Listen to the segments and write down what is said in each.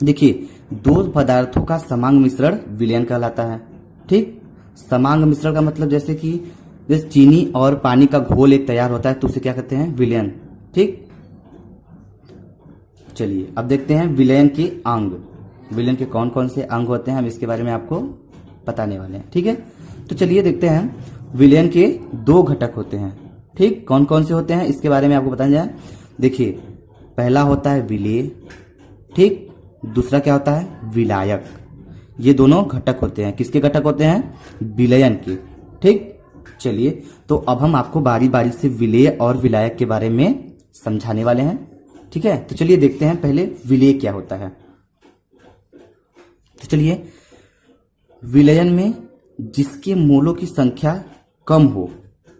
देखिए, दो पदार्थों का समांग मिश्रण विलयन कहलाता है। ठीक, समांग मिश्रण का मतलब जैसे कि जैसे चीनी और पानी का घोल एक तैयार होता है तो उसे क्या कहते हैं, विलयन। ठीक, चलिए अब देखते हैं विलयन के अंग। विलयन के कौन कौन से अंग होते हैं, हम इसके बारे में आपको बताने वाले हैं। ठीक है, तो चलिए देखते हैं। विलयन के दो घटक होते हैं। ठीक, कौन कौन से होते हैं इसके बारे में आपको बताया जाए। देखिए, पहला होता है विलेय। ठीक, दूसरा क्या होता है, विलायक। ये दोनों घटक होते हैं। किसके घटक होते हैं, विलयन के। ठीक, चलिए तो अब हम आपको बारी बारी से विलेय और विलायक के बारे में समझाने वाले हैं। ठीक है, तो चलिए देखते हैं पहले विलेय क्या होता है। तो चलिए, विलयन में जिसके मोलों की संख्या कम हो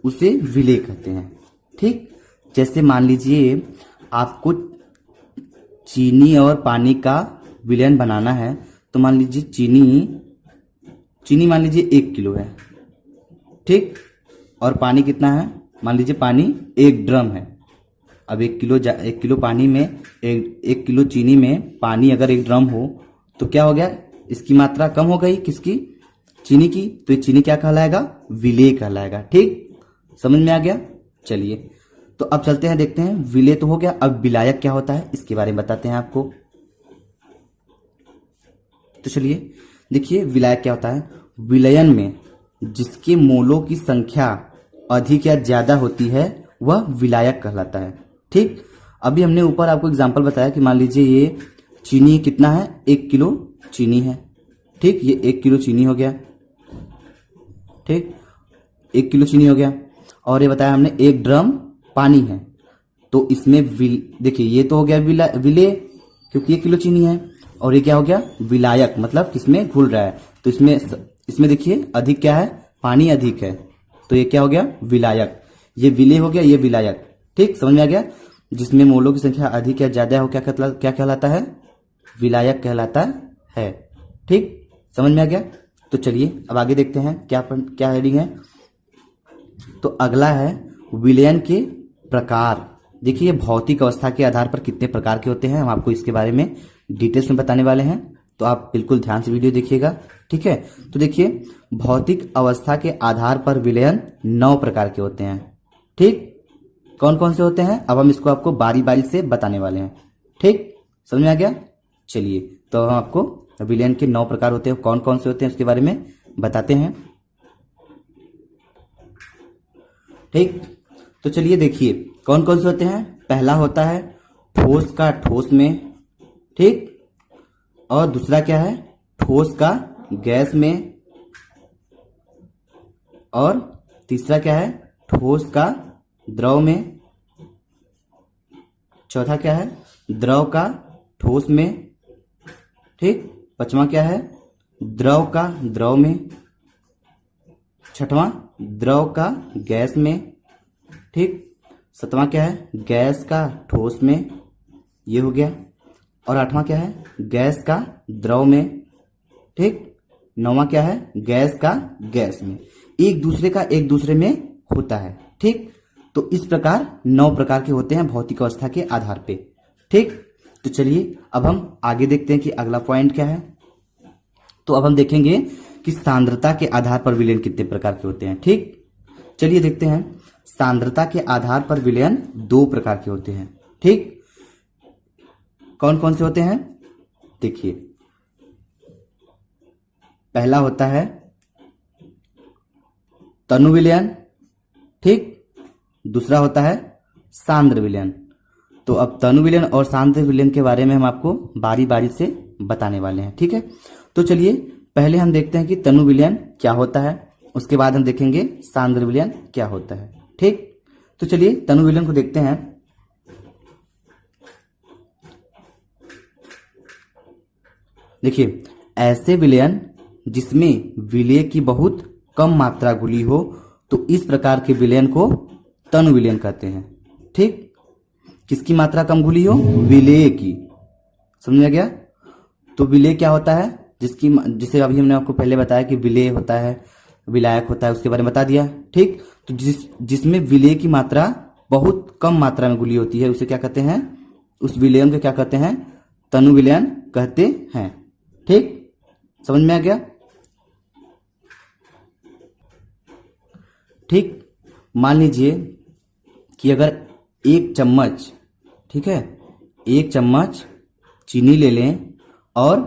उसे विलेय कहते हैं। ठीक, जैसे मान लीजिए आपको चीनी और पानी का विलयन बनाना है, तो मान लीजिए चीनी मान लीजिए 1 किलो है। ठीक, और पानी कितना है, मान लीजिए पानी 1 ड्रम है। अब 1 किलो पानी में 1 किलो चीनी में पानी अगर 1 ड्रम हो तो क्या हो गया, इसकी मात्रा कम हो गई, किसकी, चीनी की। तो ये चीनी क्या कहलाएगा, विलेय कहलाएगा। ठीक, समझ में आ गया। चलिए तो अब चलते हैं, देखते हैं। विलेय तो हो गया, अब विलायक क्या होता है इसके बारे में बताते हैं आपको। तो चलिए देखिए, विलायक क्या होता है। विलयन में जिसके मोलों की संख्या अधिक या ज्यादा होती है वह विलायक कहलाता है। ठीक, अभी हमने ऊपर आपको एग्जांपल बताया कि मान लीजिए ये चीनी कितना है, 1 किलो चीनी है। ठीक, ये 1 किलो चीनी हो गया। ठीक, 1 किलो चीनी हो गया, और ये बताया हमने 1 ड्रम पानी है। तो इसमें देखिए, ये तो हो गया विलेय क्योंकि 1 किलो चीनी है, और ये क्या हो गया, विलायक, मतलब किसमें घुल रहा है। तो इसमें देखिए अधिक क्या है, पानी अधिक है, तो ये क्या हो गया, विलायक। ये विलेय हो गया, ये विलायक। ठीक, समझ में आ गया। जिसमें मोलों की संख्या अधिक या ज्यादा हो क्या कहलाता है, विलायक कहलाता है। ठीक, समझ में आ गया। तो चलिए अब आगे देखते हैं क्या हेडिंग है। तो अगला है विलयन के प्रकार। देखिए, भौतिक अवस्था के आधार पर कितने प्रकार के होते हैं, हम आपको इसके बारे में डिटेल्स में बताने वाले हैं, तो आप बिल्कुल ध्यान से वीडियो देखिएगा। ठीक है, तो देखिए, भौतिक अवस्था के आधार पर विलयन 9 प्रकार के होते हैं। ठीक, कौन कौन से होते हैं, अब हम इसको आपको बारी बारी से बताने वाले हैं। ठीक, समझ में आ गया। चलिए तो हम आपको विलयन के 9 प्रकार होते हैं, कौन कौन से होते हैं उसके बारे में बताते हैं। ठीक, तो चलिए देखिए कौन कौन से होते हैं। पहला होता है ठोस का ठोस में। ठीक, और दूसरा क्या है, ठोस का गैस में, और तीसरा क्या है, ठोस का द्रव में। चौथा क्या है, द्रव का ठोस में। ठीक, पांचवा क्या है, द्रव का द्रव में। छठवां, द्रव का गैस में। ठीक, सातवां क्या है, गैस का ठोस में, ये हो गया। और आठवां क्या है, गैस का द्रव में। ठीक, नौवां क्या है, गैस का गैस में। एक दूसरे में होता है। ठीक, तो इस प्रकार 9 प्रकार के होते हैं भौतिक अवस्था के आधार पे। ठीक, तो चलिए अब हम आगे देखते हैं कि अगला पॉइंट क्या है। तो अब हम देखेंगे कि सांद्रता के आधार पर विलयन कितने प्रकार के होते हैं। ठीक, चलिए देखते हैं। सांद्रता के आधार पर विलयन 2 प्रकार के होते हैं। ठीक, कौन कौन से होते हैं, देखिए, पहला होता है तनु विलयन। ठीक, दूसरा होता है सांद्र विलयन। तो अब तनु विलयन और सांद्र विलयन के बारे में हम आपको बारी बारी से बताने वाले हैं। ठीक है, तो चलिए पहले हम देखते हैं कि तनु विलयन क्या होता है, उसके बाद हम देखेंगे सांद्र विलयन क्या होता है। ठीक, तो चलिए तनु विलयन को देखते हैं। देखिए, ऐसे विलयन जिसमें विलेय की बहुत कम मात्रा घुली हो तो इस प्रकार के विलयन को तनु विलयन कहते हैं। ठीक, किसकी मात्रा कम घुली हो, विलेय की। समझ में आ गया। तो विलेय क्या होता है, जिसे अभी हमने आपको पहले बताया कि विलेय होता है, विलायक होता है, उसके बारे में बता दिया। ठीक, तो जिसमें विलेय की मात्रा बहुत कम मात्रा में घुली होती है उसे क्या कहते हैं, उस विलयन को क्या कहते हैं, तनु विलयन कहते हैं। ठीक, समझ में आ गया। ठीक, मान लीजिए कि अगर 1 चम्मच, ठीक है, 1 चम्मच चीनी ले लें और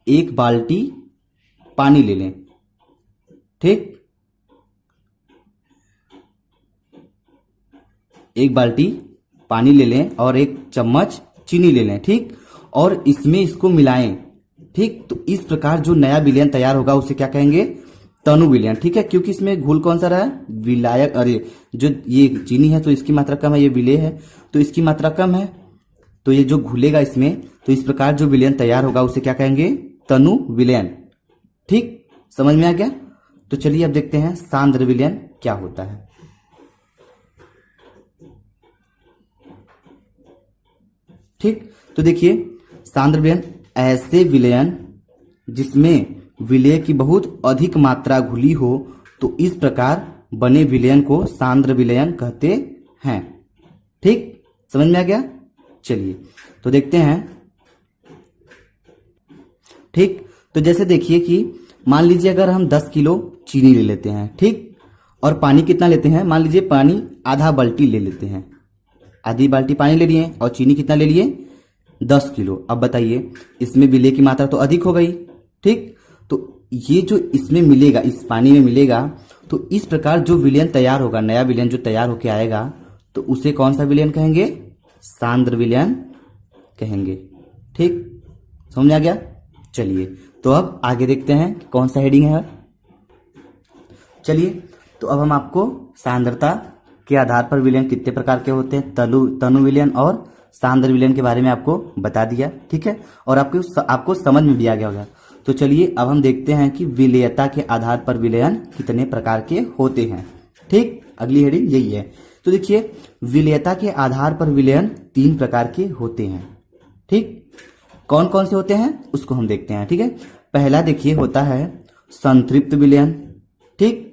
1 बाल्टी पानी ले लें। ठीक, 1 बाल्टी पानी ले लें और 1 चम्मच चीनी ले लें। ठीक, और इसमें इसको मिलाएं। ठीक, तो इस प्रकार जो नया विलयन तैयार होगा उसे क्या कहेंगे? तनु विलयन। ठीक है, क्योंकि इसमें घुल कौन सा रहा है? विलायक। अरे जो ये चीनी है तो इसकी मात्रा कम है, ये विलेय है तो इसकी मात्रा कम है, तो ये जो घुलेगा इसमें, तो इस प्रकार जो विलयन तैयार होगा उसे क्या कहेंगे? तनु विलयन। ठीक, समझ में आ गया। तो चलिए अब देखते हैं सांद्र विलयन क्या होता है। ठीक, तो देखिए सांद्र विलयन ऐसे विलयन जिसमें विलेय की बहुत अधिक मात्रा घुली हो, तो इस प्रकार बने विलयन को सांद्र विलयन कहते हैं। ठीक, समझ में आ गया। चलिए तो देखते हैं। ठीक, तो जैसे देखिए कि मान लीजिए अगर हम 10 किलो चीनी ले लेते हैं, ठीक, और पानी कितना लेते हैं? मान लीजिए पानी आधा बाल्टी ले लेते हैं, आधी बाल्टी पानी ले लिए और चीनी कितना ले लिए? 10 किलो। अब बताइए इसमें विलेय की मात्रा तो अधिक हो गई। ठीक, तो ये जो इसमें मिलेगा, इस पानी में मिलेगा, तो इस प्रकार जो विलयन तैयार होगा, नया विलयन जो तैयार होके आएगा, तो उसे कौन सा विलयन कहेंगे? सांद्र विलयन कहेंगे। ठीक, समझ में आ गया। चलिए तो अब आगे देखते हैं कि कौन सा हेडिंग है। चलिए तो अब हम आपको सांद्रता के आधार पर विलयन कितने प्रकार के होते हैं, तनु विलयन और सांद्र विलयन के बारे में आपको बता दिया। ठीक है, और आपको समझ में भी आ गया होगा। तो चलिए अब हम देखते हैं कि विलेयता के आधार पर विलयन कितने प्रकार के होते हैं। ठीक, अगली हेडिंग यही है। तो देखिए विलेयता के आधार पर विलयन 3 प्रकार के होते हैं। ठीक, कौन कौन से होते हैं उसको हम देखते हैं। ठीक है, पहला देखिए होता है संतृप्त विलयन। ठीक,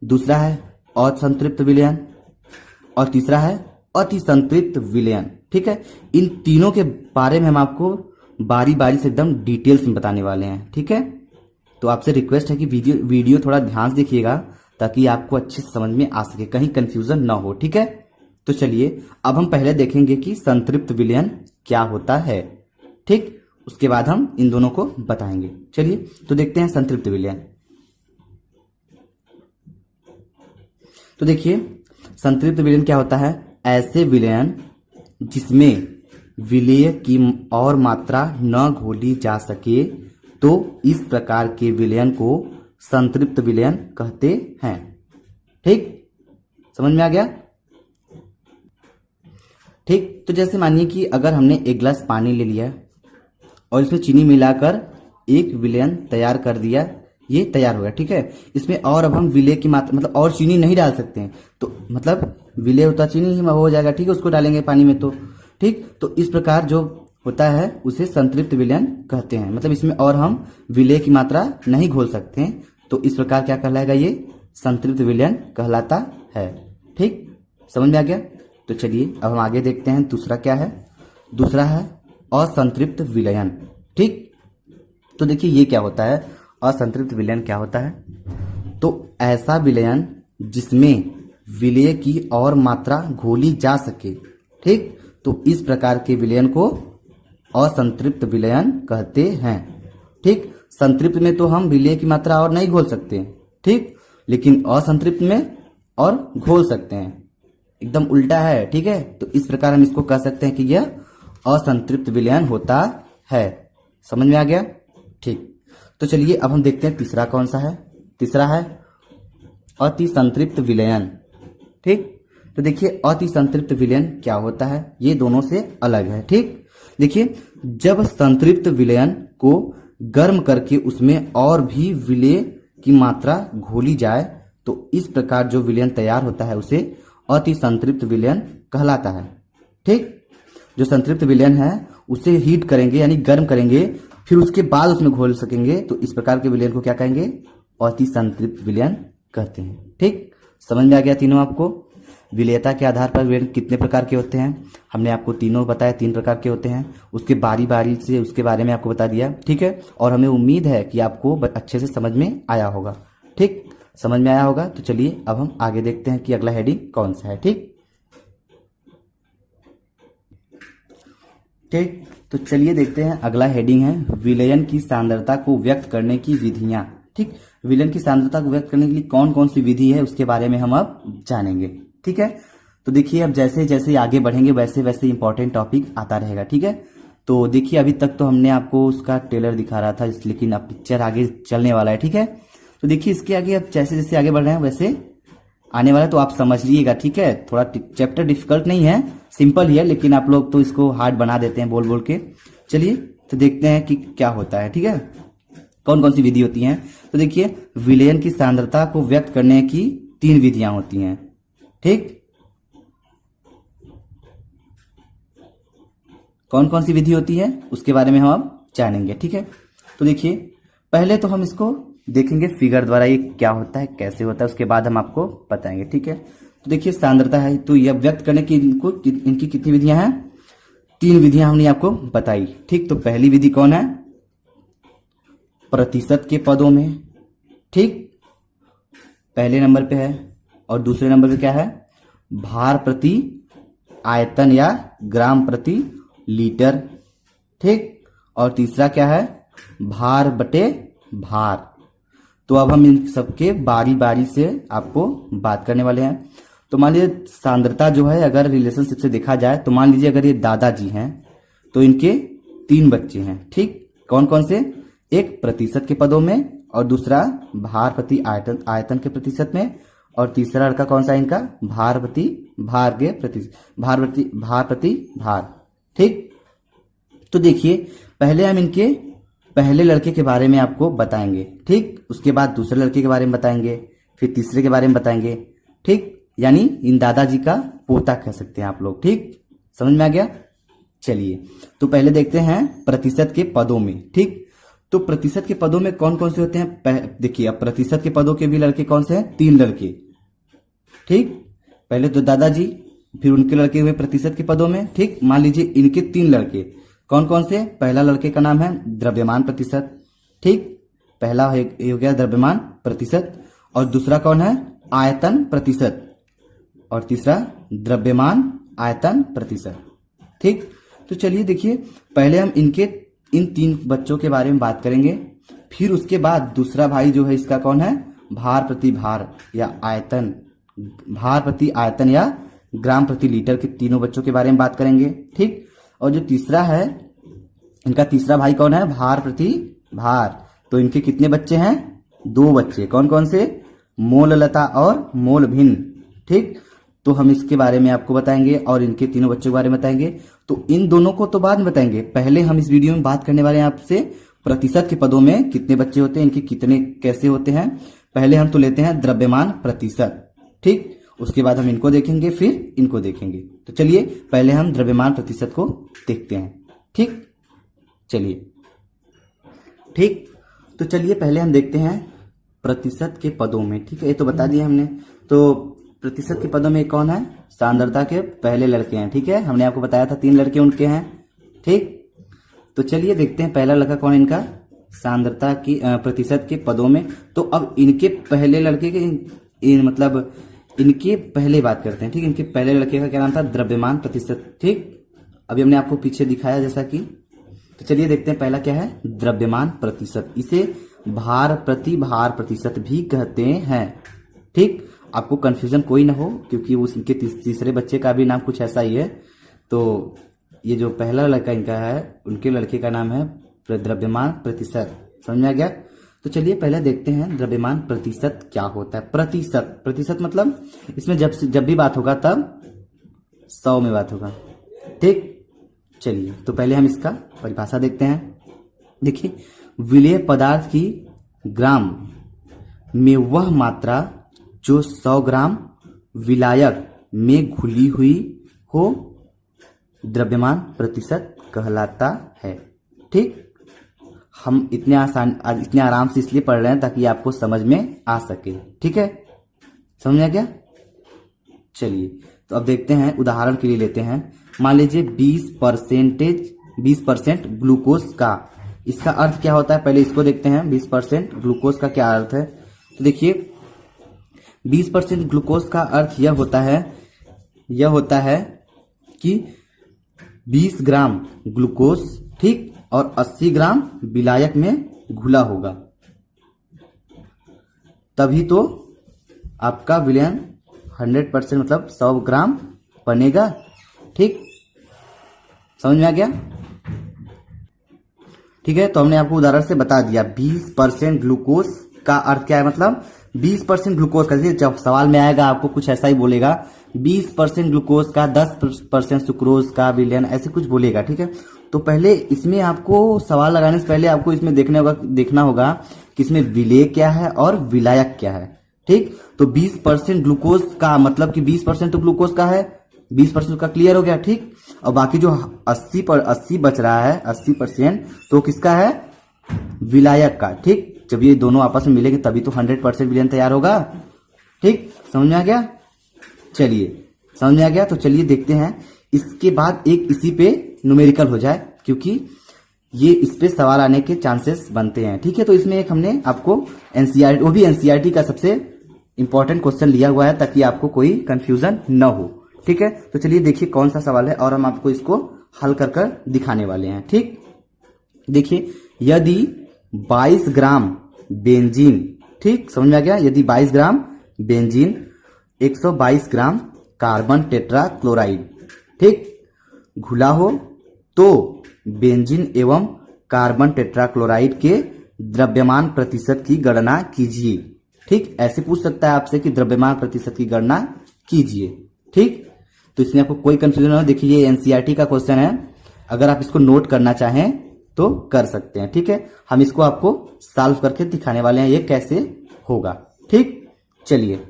दूसरा है असंतृप्त विलयन और तीसरा है अति संतृप्त विलयन। ठीक है, इन तीनों के बारे में हम आपको बारी बारी से एकदम डिटेल्स में बताने वाले हैं। ठीक है, तो आपसे रिक्वेस्ट है कि वीडियो थोड़ा ध्यान से देखिएगा ताकि आपको अच्छे से समझ में आ सके, कहीं कंफ्यूजन ना हो। ठीक है, तो चलिए अब हम पहले देखेंगे कि संतृप्त विलयन क्या होता है। ठीक, उसके बाद हम इन दोनों को बताएंगे। चलिए तो देखते हैं संतृप्त विलयन। तो देखिए संतृप्त विलयन क्या होता है? ऐसे विलयन जिसमें विलेय की और मात्रा न घोली जा सके, तो इस प्रकार के विलयन को संतृप्त विलयन कहते हैं। ठीक, समझ में आ गया। ठीक, तो जैसे मानिए कि अगर हमने 1 गिलास पानी ले लिया और इसमें चीनी मिलाकर एक विलयन तैयार कर दिया, ये तैयार हो गया। ठीक है, इसमें और अब हम विलेय की मात्रा मतलब और चीनी नहीं डाल सकते हैं, तो मतलब विलेय होता चीनी ही हो जाएगा। ठीक है, उसको डालेंगे पानी में तो ठीक, तो इस प्रकार जो होता है उसे संतृप्त विलयन कहते हैं। मतलब इसमें और हम विलेय की मात्रा नहीं घोल सकते हैं, तो इस प्रकार क्या कहलाएगा? ये संतृप्त विलयन कहलाता है। ठीक, समझ में आ गया। तो चलिए अब हम आगे देखते हैं दूसरा क्या है। दूसरा है असंतृप्त विलयन। ठीक, तो देखिए ये क्या होता है? असंतृप्त विलयन क्या होता है? तो ऐसा विलयन जिसमें विलेय की और मात्रा घोली जा सके। ठीक, तो इस प्रकार के विलयन को असंतृप्त विलयन कहते हैं। ठीक, संतृप्त में तो हम विलेय की मात्रा और नहीं घोल सकते। ठीक, लेकिन असंतृप्त में और घोल सकते हैं, एकदम उल्टा है। ठीक है, तो इस प्रकार हम इसको कह सकते हैं कि यह असंतृप्त विलयन होता है। समझ में आ गया। ठीक, तो चलिए अब हम देखते हैं तीसरा कौन सा है। तीसरा है अति संतृप्त विलयन। ठीक, तो देखिए अति संतृप्त विलयन क्या होता है? ये दोनों से अलग है। ठीक, देखिए जब संतृप्त विलयन को गर्म करके उसमें और भी विलेय की मात्रा घोली जाए, तो इस प्रकार जो विलयन तैयार होता है उसे अति संतृप्त विलयन कहलाता है। ठीक, जो संतृप्त विलयन है उसे हीट करेंगे यानी गर्म करेंगे, फिर उसके बाद उसमें घोल सकेंगे, तो इस प्रकार के विलयन को क्या कहेंगे? अति संतृप्त विलयन कहते हैं। ठीक, समझ में आ गया तीनों आपको। विलेयता के आधार पर विलेयन कितने प्रकार के होते हैं, हमने आपको तीनों बताया, 3 प्रकार के होते हैं। उसके बारी बारी से उसके बारे में आपको बता दिया, ठीक है। और हमें उम्मीद है कि आपको अच्छे से समझ में आया होगा, ठीक, समझ में आया होगा। तो चलिए अब हम आगे देखते हैं कि अगला हेडिंग कौन सा है, ठीक। ठीक, तो चलिए देखते हैं अगला हेडिंग है विलयन की सांद्रता को व्यक्त करने की विधियां, ठीक। विलयन की सांद्रता को व्यक्त करने के लिए कौन कौन सी विधि है उसके बारे में हम अब जानेंगे, ठीक है। तो देखिए अब जैसे जैसे आगे बढ़ेंगे वैसे वैसे इंपॉर्टेंट टॉपिक आता रहेगा, ठीक है। तो देखिए अभी तक तो हमने आपको उसका ट्रेलर दिखा रहा था, लेकिन अब पिक्चर आगे चलने वाला है, ठीक है। तो देखिए इसके आगे अब जैसे जैसे आगे बढ़ रहे हैं वैसे आने वाला, तो आप समझ लीजिएगा, ठीक है। थोड़ा चैप्टर डिफिकल्ट नहीं है, सिंपल ही है, लेकिन आप लोग तो इसको हार्ड बना देते हैं बोल बोल के। चलिए तो देखते हैं कि क्या होता है, ठीक है, कौन कौन सी विधि होती हैं। तो देखिए विलयन की सांद्रता को व्यक्त करने की 3 विधियां होती हैं, ठीक। कौन कौन सी विधि होती है उसके बारे में हम अब जानेंगे, ठीक है। तो देखिए पहले तो हम इसको देखेंगे फिगर द्वारा, ये क्या होता है, कैसे होता है, उसके बाद हम आपको बताएंगे, ठीक है। तो देखिए सांद्रता है, तो यह व्यक्त करने की इनकी कितनी विधियां हैं, 3 विधियां हमने आपको बताई, ठीक। तो पहली विधि कौन है, प्रतिशत के पदों में, ठीक, पहले नंबर पे है। और दूसरे नंबर पे क्या है, भार प्रति आयतन या ग्राम प्रति लीटर, ठीक। और तीसरा क्या है, भार बटे भार। तो अब हम इन सबके बारी बारी से आपको बात करने वाले हैं। तो मान लीजिए सांद्रता जो है अगर रिलेशनशिप से देखा जाए, तो मान लीजिए अगर ये दादाजी हैं तो इनके 3 बच्चे हैं, ठीक। कौन कौन से, एक प्रतिशत के पदों में, और दूसरा भार प्रति आयतन के प्रतिशत में, और तीसरा लड़का कौन सा इनका, भार प्रति भार के प्रति भार, ठीक। तो देखिए पहले हम इनके पहले लड़के के बारे में आपको बताएंगे, ठीक। उसके बाद दूसरे लड़के के बारे में बताएंगे, फिर तीसरे के बारे में बताएंगे, ठीक। यानी इन दादाजी का पोता कह सकते हैं आप लोग, ठीक, समझ में आ गया। चलिए तो पहले देखते हैं प्रतिशत के पदों में, ठीक। तो प्रतिशत के पदों में कौन कौन से होते हैं, देखिए अब प्रतिशत के पदों के भी लड़के कौन से हैं, 3 लड़के, ठीक। पहले तो दादाजी, फिर उनके लड़के हुए प्रतिशत के पदों में, ठीक। मान लीजिए इनके 3 लड़के कौन कौन से, पहला लड़के का नाम है द्रव्यमान प्रतिशत, ठीक, पहला हो गया द्रव्यमान प्रतिशत, और दूसरा कौन है, आयतन प्रतिशत, और तीसरा द्रव्यमान आयतन प्रतिशत, ठीक। तो चलिए देखिए पहले हम इनके इन 3 बच्चों के बारे में बात करेंगे, फिर उसके बाद दूसरा भाई जो है इसका कौन है, भार प्रति भार या आयतन, भार प्रति आयतन या ग्राम प्रति लीटर के तीनों बच्चों के बारे में बात करेंगे, ठीक। और जो तीसरा है, इनका तीसरा भाई कौन है, भार प्रति भार। तो इनके कितने बच्चे हैं, 2 बच्चे, कौन कौन से, मोललता और मोलभिन्न, ठीक। तो हम इसके बारे में आपको बताएंगे और इनके तीनों बच्चों के बारे में बताएंगे। तो इन दोनों को तो बाद में बताएंगे, पहले हम इस वीडियो में बात करने वाले हैं आपसे प्रतिशत के पदों में कितने बच्चे होते हैं, इनके कितने कैसे होते हैं। पहले हम तो लेते हैं द्रव्यमान प्रतिशत, ठीक। उसके बाद हम इनको देखेंगे, फिर इनको देखेंगे। तो चलिए पहले हम द्रव्यमान प्रतिशत को देखते हैं, ठीक। चलिए ठीक, तो चलिए पहले हम देखते हैं प्रतिशत के पदों में, ठीक है, ये तो बता दिया हमने। तो प्रतिशत के पदों में कौन है, सांद्रता के पहले लड़के हैं, ठीक है, हमने आपको बताया था 3 लड़के उनके हैं, ठीक। तो चलिए देखते हैं पहला लड़का कौन है इनका, सांद्रता की प्रतिशत के पदों में। तो अब इनके पहले लड़के के मतलब इनके पहले बात करते हैं, ठीक। इनके पहले लड़के का क्या नाम था, द्रव्यमान प्रतिशत, ठीक। अभी हमने आपको पीछे दिखाया जैसा कि। तो चलिए देखते हैं पहला क्या है, द्रव्यमान प्रतिशत, इसे भार प्रति भार प्रतिशत भी कहते हैं, ठीक। आपको कंफ्यूजन कोई ना हो, क्योंकि उस इनके तीसरे बच्चे का भी नाम कुछ ऐसा ही है। तो ये जो पहला लड़का इनका है, उनके लड़के का नाम है द्रव्यमान प्रतिशत, समझ में आ गया। तो चलिए पहले देखते हैं द्रव्यमान प्रतिशत क्या होता है। प्रतिशत, प्रतिशत मतलब इसमें जब भी बात होगा तब 100 में बात होगा, ठीक। चलिए तो पहले हम इसका परिभाषा देखते हैं। देखिए विलेय पदार्थ की ग्राम में वह मात्रा जो 100 ग्राम विलायक में घुली हुई हो द्रव्यमान प्रतिशत कहलाता है, ठीक। हम इतने आराम से इसलिए पढ़ रहे हैं ताकि आपको समझ में आ सके, ठीक है, समझ में आ गया। चलिए तो अब देखते हैं, उदाहरण के लिए लेते हैं। मान लीजिए 20% ग्लूकोज का, इसका अर्थ क्या होता है पहले इसको देखते हैं। 20% ग्लूकोज का क्या अर्थ है? तो देखिए 20% ग्लूकोज का अर्थ यह होता है कि 20 ग्राम ग्लूकोज, ठीक, और 80 ग्राम विलायक में घुला होगा, तभी तो आपका विलयन 100% मतलब 100 ग्राम बनेगा। ठीक, समझ में आ गया? ठीक है, तो हमने आपको उदाहरण से बता दिया 20% ग्लूकोज का अर्थ क्या है। मतलब 20% ग्लूकोज का, जब सवाल में आएगा आपको कुछ ऐसा ही बोलेगा, 20% ग्लूकोज का 10% सुक्रोज का विलयन, ऐसे कुछ बोलेगा। ठीक है, तो पहले इसमें आपको सवाल लगाने से पहले आपको इसमें देखना होगा कि इसमें विलेय क्या है और विलायक क्या है। ठीक, तो 20% ग्लूकोज का मतलब कि 20% तो ग्लूकोज का है, 20% का क्लियर हो गया। ठीक, और बाकी जो 80 बच रहा है, 80% तो किसका है? विलायक का। ठीक, जब ये दोनों आपस में मिलेंगे तभी तो 100% विलयन तैयार होगा। ठीक, समझ में आ गया? चलिए, समझ में आ गया, तो चलिए देखते हैं। इसके बाद एक इसी पे न्यूमेरिकल हो जाए, क्योंकि ये इस पे सवाल आने के चांसेस बनते हैं। ठीक है, तो इसमें एक हमने आपको एनसीईआरटी, वो भी एनसीईआरटी का सबसे इंपॉर्टेंट क्वेश्चन लिया हुआ है ताकि आपको कोई कंफ्यूजन न हो। ठीक है, तो चलिए देखिए कौन सा सवाल है और हम आपको इसको हल कर कर दिखाने वाले हैं। ठीक, देखिए यदि 22 ग्राम बेंजीन, ठीक, समझ में आ गया, यदि 22 gram benzene 122 gram carbon tetrachloride, ठीक, घुला हो तो बेंजीन एवं कार्बन टेट्रा क्लोराइड के द्रव्यमान प्रतिशत की गणना कीजिए। ठीक, ऐसे पूछ सकता है आपसे कि द्रव्यमान प्रतिशत की गणना कीजिए। ठीक, तो इसमें आपको कोई कंफ्यूजन ना हो। देखिए ये एनसीईआरटी का क्वेश्चन है, अगर आप इसको नोट करना चाहें तो कर सकते हैं। ठीक है, हम इसको आपको सॉल्व करके दिखाने वाले हैं ये कैसे होगा। ठीक, चलिए,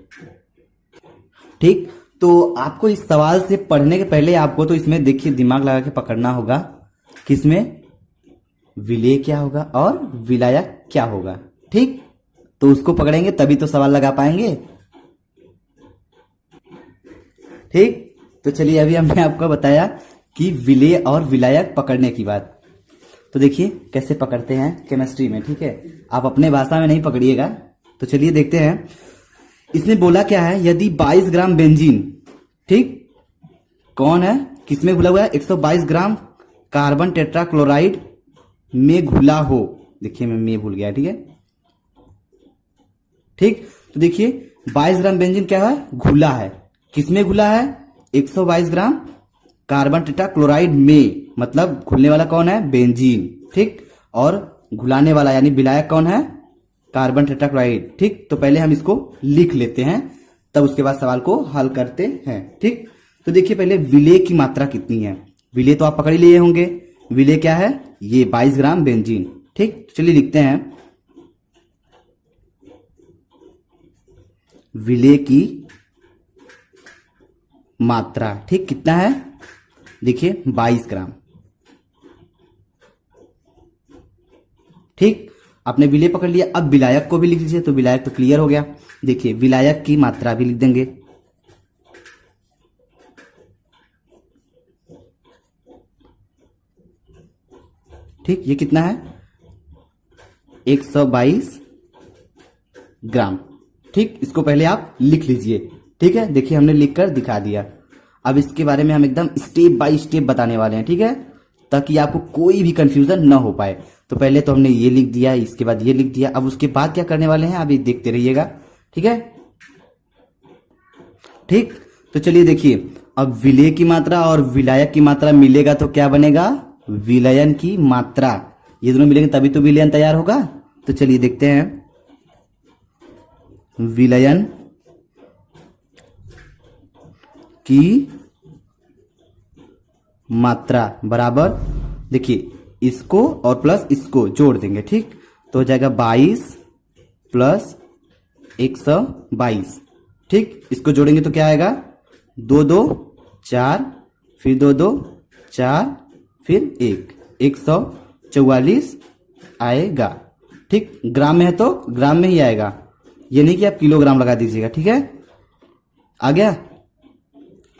ठीक, तो आपको इस सवाल से पढ़ने के पहले आपको तो इसमें देखिए दिमाग लगा के पकड़ना होगा कि इसमें विलेय क्या होगा और विलायक क्या होगा। ठीक, तो उसको पकड़ेंगे तभी तो सवाल लगा पाएंगे। ठीक, तो चलिए अभी हमने आपको बताया कि विलेय और विलायक पकड़ने की बात। तो देखिए कैसे पकड़ते हैं केमिस्ट्री में। ठीक है, आप अपने भाषा में नहीं पकड़िएगा। तो चलिए देखते हैं, इसने बोला क्या है, यदि 22 ग्राम बेंजीन, ठीक, कौन है, किसमें घुला हुआ है, 122 ग्राम कार्बन टेट्रा क्लोराइड में घुला हो। देखिए मैं भूल गया। ठीक है, ठीक, तो देखिए 22 ग्राम बेंजीन क्या है, घुला है, किसमें घुला है, 122 ग्राम कार्बन टेट्रा क्लोराइड में, मतलब घुलने वाला कौन है, बेंजीन। ठीक, और घुलाने वाला यानी विलायक कौन है, कार्बन टेट्रा क्लोराइड। ठीक, तो पहले हम इसको लिख लेते हैं, तब उसके बाद सवाल को हल करते हैं। ठीक, तो देखिए पहले विलेय की मात्रा कितनी है। विलेय तो आप पकड़ ही लिए होंगे, विलेय क्या है, ये 22 ग्राम बेंजीन। ठीक, तो चलिए लिखते हैं विलेय की मात्रा। ठीक, कितना है, देखिए 22 ग्राम। ठीक, आपने विलेय पकड़ लिया, अब विलायक को भी लिख लीजिए, तो विलायक तो क्लियर हो गया। देखिए विलायक की मात्रा भी लिख देंगे। ठीक, ये कितना है, 122 ग्राम। ठीक, इसको पहले आप लिख लीजिए। ठीक है, देखिए हमने लिखकर दिखा दिया। अब इसके बारे में हम एकदम स्टेप बाय स्टेप बताने वाले हैं। ठीक है, ताकि आपको कोई भी कंफ्यूजन ना हो पाए। तो पहले तो हमने ये लिख दिया, इसके बाद ये लिख दिया, अब उसके बाद क्या करने वाले हैं अभी देखते रहिएगा। ठीक है, ठीक, तो चलिए देखिए, अब विलेय की मात्रा और विलायक की मात्रा मिलेगा तो क्या बनेगा, विलयन की मात्रा। ये दोनों मिलेंगे तभी तो विलयन तैयार होगा। तो चलिए देखते हैं, विलयन की मात्रा बराबर, देखिए इसको और प्लस इसको जोड़ देंगे। ठीक, तो हो जाएगा 22 प्लस 122। ठीक, इसको जोड़ेंगे तो क्या आएगा, 2 2 4, फिर 2 2 4, फिर 1, 144 आएगा। ठीक, ग्राम में है तो ग्राम में ही आएगा, ये नहीं कि आप किलोग्राम लगा दीजिएगा। ठीक है, आ गया।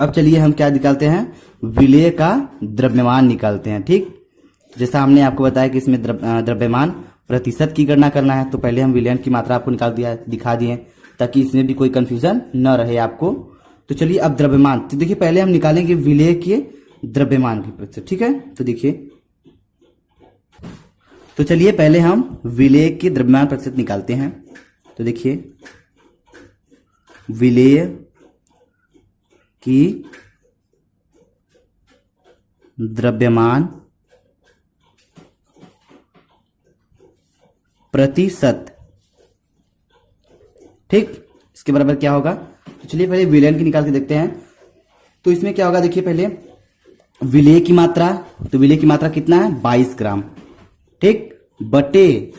अब चलिए हम क्या निकालते हैं, विलेय का द्रव्यमान निकालते हैं। ठीक, जैसा हमने आपको बताया कि इसमें द्रव्यमान प्रतिशत की गणना करना है, तो पहले हम विलयन की मात्रा आपको दिखा दिए ताकि इसमें भी कोई कंफ्यूजन न रहे आपको। तो चलिए अब द्रव्यमान, तो देखिए पहले हम निकालेंगे विलेय के द्रव्यमान की प्रतिशत। ठीक है, तो देखिए, तो चलिए पहले हम विलेय के द्रव्यमान प्रतिशत निकालते हैं। तो देखिए विलेय की द्रव्यमान प्रतिशत, ठीक, इसके बराबर क्या होगा। तो चलिए पहले विलयन की निकाल के देखते हैं। तो इसमें क्या होगा, देखिए पहले विलेय की मात्रा, तो विलेय की मात्रा कितना है 22 ग्राम, ठीक, बटे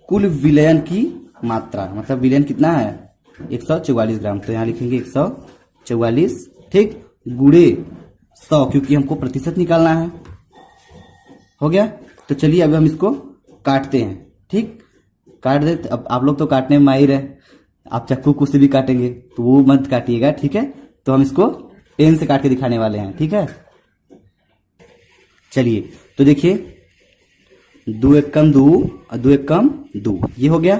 कुल विलयन की मात्रा, मतलब विलयन कितना है 144 ग्राम, तो यहां लिखेंगे 144, ठीक, गुणे 100 क्योंकि हमको प्रतिशत निकालना है। हो गया। तो चलिए अब हम इसको काटते हैं। ठीक, काट दे। अब आप लोग तो काटने में माहिर है, आप चाकू से भी काटेंगे तो वो मत काटिएगा। ठीक है, तो हम इसको पेन से काट के दिखाने वाले हैं। ठीक है, चलिए तो देखिए 2 एकम 2 और 2 एकम 2, ये हो गया।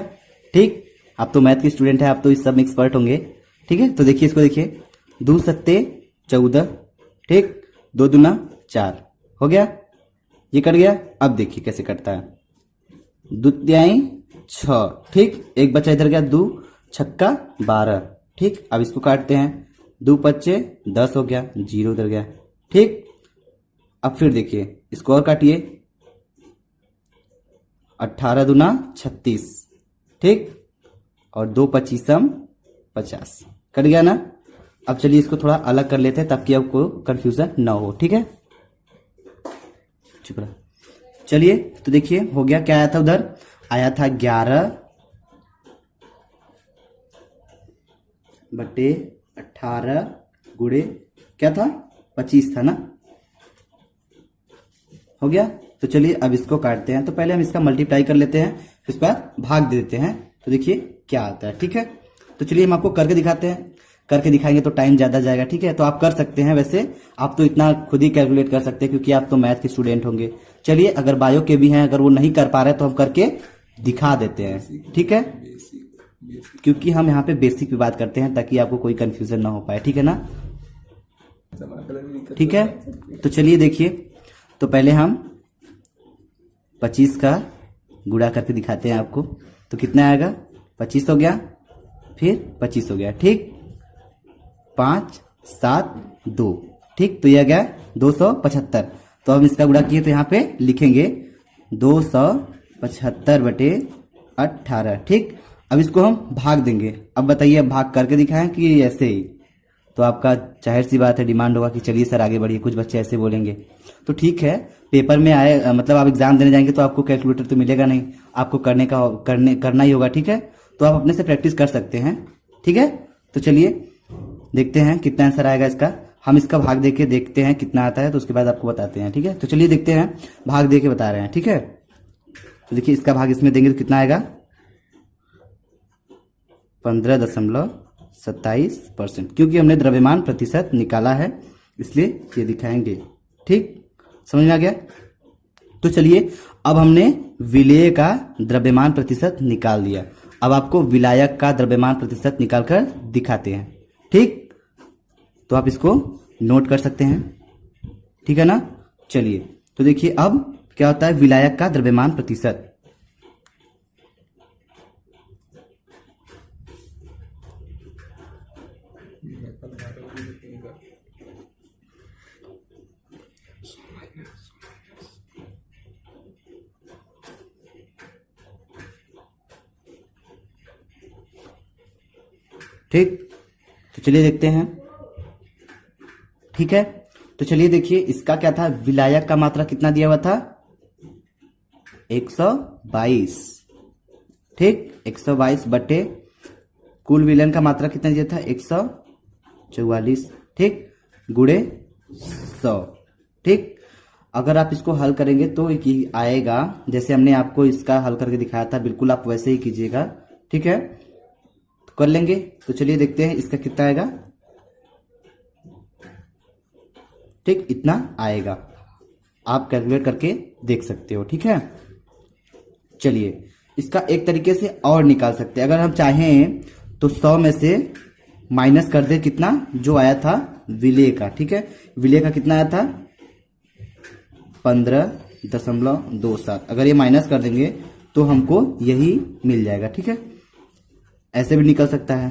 ठीक, आप तो मैथ के स्टूडेंट है, आप तो इस सब में एक्सपर्ट होंगे। ठीक है, तो देखिए इसको, देखिए 2 सत्ते 14, ठीक, 2 दूना 4, हो गया, ये कट गया। अब देखिए कैसे कटता है, 2 तिहाई 6, ठीक, एक बचा इधर गया, 2 छक्का 12, ठीक। अब इसको काटते हैं, 2 पच्चे 10 हो गया, 0 उधर गया, ठीक। अब फिर देखिए इसको और काटिए, 18 दूना 36, ठीक, और 2 पच्चीसम 50, कट गया ना। अब चलिए इसको थोड़ा अलग कर लेते हैं ताकि आपको कंफ्यूजन ना हो। ठीक है, चुप रहा। चलिए तो देखिए हो गया, क्या आया था उधर, आया था 11 बटे 18 गुणे क्या था 25 था ना, हो गया। तो चलिए अब इसको काटते हैं। तो पहले हम इसका मल्टीप्लाई कर लेते हैं, फिर उसके बाद भाग दे देते हैं, तो देखिए क्या आता है। ठीक है, तो चलिए हम आपको करके दिखाते हैं, करके दिखाएंगे तो टाइम ज्यादा जाएगा। ठीक है, तो आप कर सकते हैं, वैसे आप तो इतना खुद ही कैलकुलेट कर सकते हैं क्योंकि आप तो मैथ के स्टूडेंट होंगे। चलिए अगर बायो के भी हैं, अगर वो नहीं कर पा रहे तो हम करके दिखा देते हैं। ठीक है, क्योंकि हम यहाँ पे बेसिक पे बात करते हैं ताकि आपको कोई कंफ्यूजन ना हो पाए। ठीक है ना, ठीक है। तो चलिए देखिए, तो पहले हम 25 का गुणा करके दिखाते हैं आपको। तो कितना आएगा, 25 हो गया, फिर 25 हो गया, ठीक, 5 7 2, ठीक, तो यह गया 275। तो हम इसका गुणा किए तो यहाँ पे लिखेंगे 275 बटे 18, ठीक। अब इसको हम भाग देंगे। अब बताइए भाग करके दिखाएं कि ऐसे ही, तो आपका जाहिर सी बात है डिमांड होगा कि चलिए सर आगे बढ़िए, कुछ बच्चे ऐसे बोलेंगे। तो ठीक है, पेपर में आए, मतलब आप एग्जाम देने जाएंगे तो आपको कैलकुलेटर तो मिलेगा नहीं, आपको करना ही होगा। ठीक है, तो आप अपने से प्रैक्टिस कर सकते हैं। ठीक है, तो चलिए देखते हैं कितना आंसर आएगा इसका। हम इसका भाग देके देखते हैं कितना आता है, तो उसके बाद आपको बताते हैं। ठीक है, तो चलिए देखते हैं, भाग दे के बता रहे हैं। ठीक है, तो देखिए इसका भाग इसमें देंगे तो कितना आएगा 15.27%, क्योंकि हमने द्रव्यमान प्रतिशत निकाला है इसलिए ये दिखाएंगे। ठीक, समझ में आ गया। तो चलिए अब हमने विलेय का द्रव्यमान प्रतिशत निकाल दिया, अब आपको विलायक का द्रव्यमान प्रतिशत निकालकर दिखाते हैं। ठीक, तो आप इसको नोट कर सकते हैं। ठीक है ना, चलिए तो देखिए अब क्या होता है विलायक का द्रव्यमान प्रतिशत। ठीक, तो चलिए देखते हैं। ठीक है, तो चलिए देखिए इसका क्या था, विलायक का मात्रा कितना दिया हुआ था 122, ठीक, 122 बटे कुल विलयन का मात्रा कितना दिया था 144, ठीक, गुणे 100। ठीक, अगर आप इसको हल करेंगे तो आएगा जैसे हमने आपको इसका हल करके दिखाया था, बिल्कुल आप वैसे ही कीजिएगा। ठीक है, तो कर लेंगे। तो चलिए देखते हैं इसका कितना आएगा, ठीक, इतना आएगा, आप कैलकुलेट करके देख सकते हो। ठीक है, चलिए इसका एक तरीके से और निकाल सकते हैं। अगर हम चाहें तो 100 में से माइनस कर दे कितना, जो आया था विलय का। ठीक है, विलय का कितना आया था 15.27। अगर ये माइनस कर देंगे तो हमको यही मिल जाएगा। ठीक है, ऐसे भी निकल सकता है,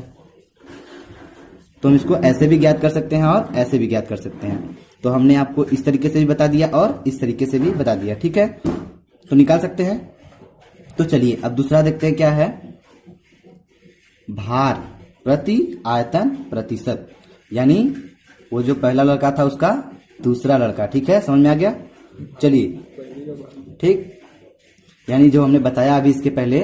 तो हम इसको ऐसे भी ज्ञात कर सकते हैं और ऐसे भी ज्ञात कर सकते हैं। तो हमने आपको इस तरीके से भी बता दिया और इस तरीके से भी बता दिया। ठीक है, तो निकाल सकते हैं। तो चलिए अब दूसरा देखते हैं क्या है, भार प्रति आयतन प्रतिशत, यानी वो जो पहला लड़का था उसका दूसरा लड़का। ठीक है, समझ में आ गया। चलिए, ठीक, यानी जो हमने बताया अभी इसके पहले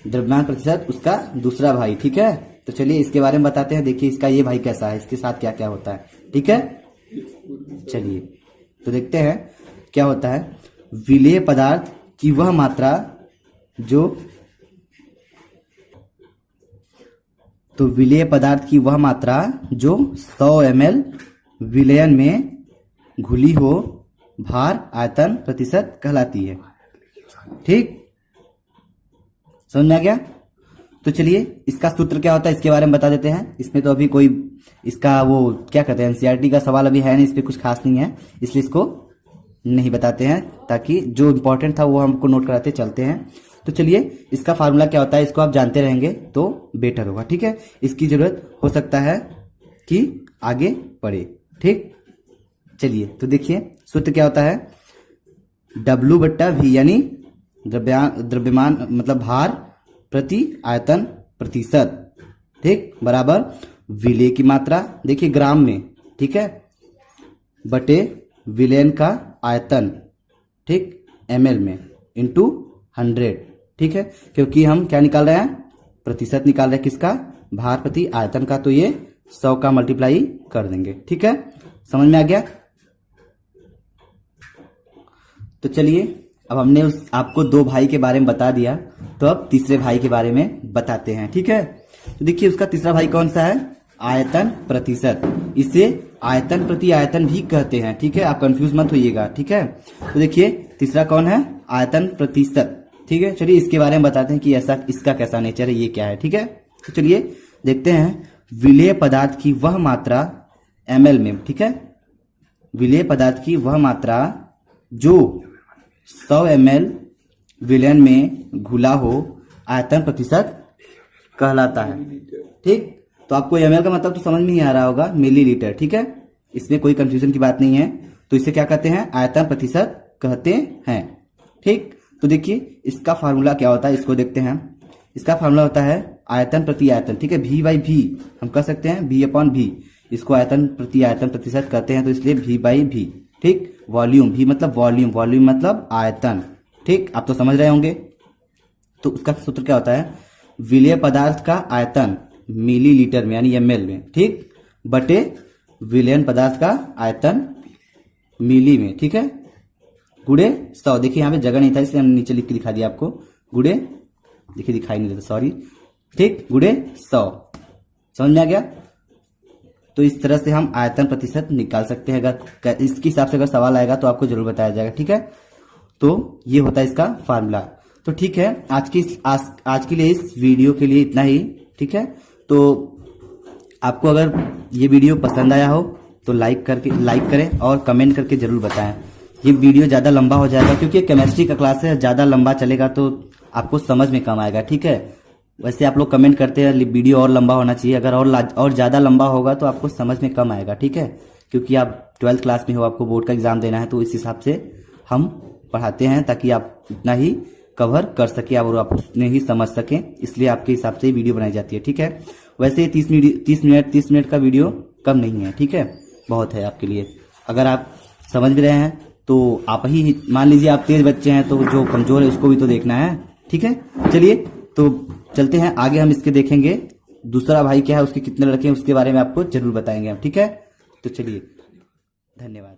द्रव्यमान प्रतिशत उसका दूसरा भाई। ठीक है, तो चलिए इसके बारे में बताते हैं। देखिए इसका ये भाई कैसा है, इसके साथ क्या क्या होता है। ठीक है, चलिए तो देखते हैं क्या होता है। विलेय पदार्थ की वह मात्रा जो तो विलेय पदार्थ की वह मात्रा जो 100 ml विलयन में घुली हो भार आयतन प्रतिशत कहलाती है। ठीक, समझ में आ गया। तो चलिए इसका सूत्र क्या होता है इसके बारे में बता देते हैं। इसमें तो अभी कोई इसका वो क्या कहते हैं एनसीईआरटी का सवाल अभी है नहीं, इस पे कुछ खास नहीं है, इसलिए इसको नहीं बताते हैं, ताकि जो इम्पोर्टेंट था वो हमको नोट कराते चलते हैं। तो चलिए इसका फार्मूला क्या होता है इसको आप जानते रहेंगे तो बेटर होगा। ठीक है, इसकी जरूरत हो सकता है कि आगे पढ़े। ठीक, चलिए तो देखिए सूत्र क्या होता है, W/V यानी द्रव्यमान मतलब भार प्रति आयतन प्रतिशत, ठीक, बराबर विलेय की मात्रा, देखिए ग्राम में, ठीक है, बटे विलयन का आयतन, ठीक, ml में, इंटू 100। ठीक है, क्योंकि हम क्या निकाल रहे हैं, प्रतिशत निकाल रहे हैं किसका, भार प्रति आयतन का, तो ये 100 का मल्टीप्लाई कर देंगे। ठीक है, समझ में आ गया। तो चलिए अब हमने आपको 2 भाई के बारे में बता दिया, तो अब तीसरे भाई के बारे में बताते हैं। ठीक है, तो देखिए उसका तीसरा भाई कौन सा है, आयतन प्रतिशत, इसे आयतन प्रति आयतन भी कहते हैं। ठीक है, आप कंफ्यूज मत होइएगा। ठीक है, तो देखिए तीसरा कौन है, आयतन प्रतिशत। ठीक है, चलिए इसके बारे में बताते हैं कि ऐसा इसका कैसा नेचर है, ये क्या है। ठीक है, तो चलिए देखते हैं। विलेय पदार्थ की वह मात्रा ml में, ठीक है, विलेय पदार्थ की वह मात्रा जो 100 ml विलयन में घुला हो आयतन प्रतिशत कहलाता है। ठीक, तो आपको ml का मतलब तो समझ में ही आ रहा होगा, मिलीलीटर। ठीक है, इसमें कोई कंफ्यूजन की बात नहीं है। तो इसे क्या कहते हैं, आयतन प्रतिशत कहते हैं। ठीक, तो देखिए इसका फार्मूला क्या होता है, इसको देखते हैं। इसका फार्मूला होता है आयतन प्रति आयतन। ठीक है, V/V हम कह सकते हैं, V/V, इसको आयतन प्रति आयतन प्रतिशत कहते हैं, तो इसलिए V/V। ठीक, वॉल्यूम, V मतलब वॉल्यूम, वॉल्यूम मतलब आयतन। ठीक, आप तो समझ रहे होंगे। तो उसका सूत्र क्या होता है, विलेय पदार्थ का आयतन मिलीलीटर में यानी ml में, ठीक, बटे विलयन पदार्थ का आयतन मिली में, ठीक है, गुड़े 100। देखिए यहाँ पे जगह नहीं था इसलिए हमने नीचे लिख के दिखा दिया आपको, गुड़े, देखिए दिखाई नहीं देता, सॉरी, ठीक, गुड़े 100। समझ में आ गया। तो इस तरह से हम आयतन प्रतिशत निकाल सकते हैं। अगर इसके हिसाब से अगर सवाल आएगा तो आपको जरूर बताया जाएगा। ठीक है, तो ये होता है इसका फार्मूला। तो ठीक है, आज के लिए इस वीडियो के लिए इतना ही। ठीक है, तो आपको अगर ये वीडियो पसंद आया हो तो लाइक करें और कमेंट करके जरूर बताएं। ये वीडियो ज़्यादा लंबा हो जाएगा क्योंकि केमिस्ट्री का क्लास है, ज़्यादा लंबा चलेगा तो आपको समझ में कम आएगा। ठीक है, वैसे आप लोग कमेंट करते हैं वीडियो और लंबा होना चाहिए, अगर और ज़्यादा लंबा होगा तो आपको समझ में कम आएगा। ठीक है, क्योंकि आप 12th क्लास में हो, आपको बोर्ड का एग्जाम देना है, तो इस हिसाब से हम पढ़ाते हैं ताकि आप इतना ही कवर कर सके और आप उतने ही समझ सकें, इसलिए आपके हिसाब से वीडियो बनाई जाती है। ठीक है, वैसे 30 मिनट का वीडियो कम नहीं है। ठीक है, बहुत है आपके लिए। अगर आप समझ भी रहे हैं तो आप ही मान लीजिए आप तेज बच्चे हैं तो जो कमजोर है उसको भी तो देखना है। ठीक है, चलिए तो चलते हैं आगे, हम इसके देखेंगे दूसरा भाई क्या है, उसके कितने लड़के हैं उसके बारे में आपको जरूर बताएंगे हम। ठीक है, तो चलिए, धन्यवाद।